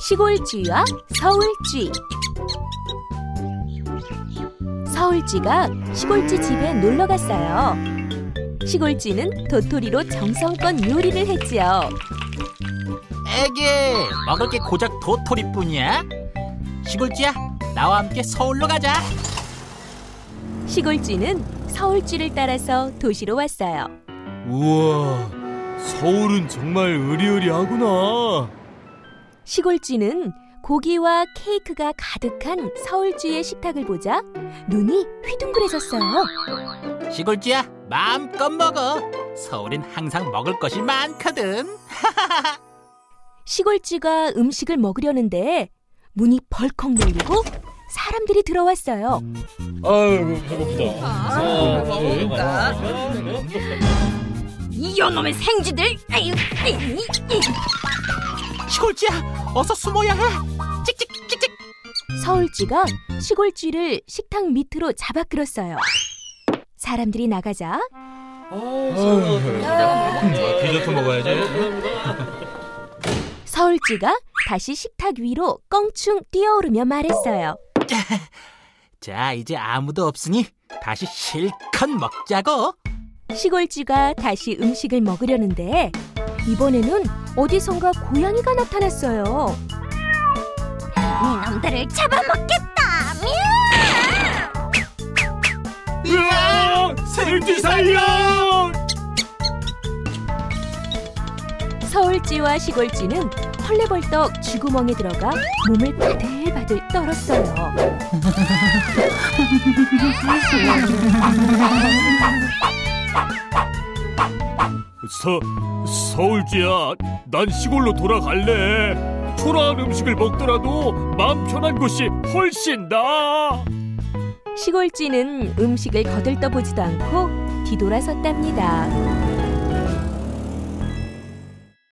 시골쥐와 서울쥐. 서울쥐가 시골쥐 집에 놀러 갔어요. 시골쥐는 도토리로 정성껏 요리를 했지요. 에게, 먹을 게 고작 도토리뿐이야? 시골쥐야, 나와 함께 서울로 가자. 시골쥐는 서울쥐를 따라서 도시로 왔어요. 우와, 서울은 정말 으리으리하구나. 시골쥐는 고기와 케이크가 가득한 서울쥐의 식탁을 보자 눈이 휘둥그레졌어요. 시골쥐야, 마음껏 먹어. 서울엔 항상 먹을 것이 많거든. 시골쥐가 음식을 먹으려는데 문이 벌컥 열리고 사람들이 들어왔어요. 아유, 배고프다. 먹을까? 이놈의 생쥐들! 시골쥐야, 어서 숨어야 해. 찍찍찍찍. 서울쥐가 시골쥐를 식탁 밑으로 잡아 끌었어요. 사람들이 나가자 디저트 먹어야지. 서울쥐가 다시 식탁 위로 껑충 뛰어오르며 말했어요. 자, 이제 아무도 없으니 다시 실컷 먹자고. 시골쥐가 다시 음식을 먹으려는데 이번에는 어디선가 고양이가 나타났어요. 이놈들을 잡아먹겠다! 으아! 서울쥐 살려! 서울쥐와 시골쥐는 헐레벌떡 쥐구멍에 들어가 몸을 바들바들 떨었어요. 서울쥐야, 난 시골로 돌아갈래. 초라한 음식을 먹더라도 마음 편한 곳이 훨씬 나아. 시골쥐는 음식을 거들떠보지도 않고 뒤돌아섰답니다.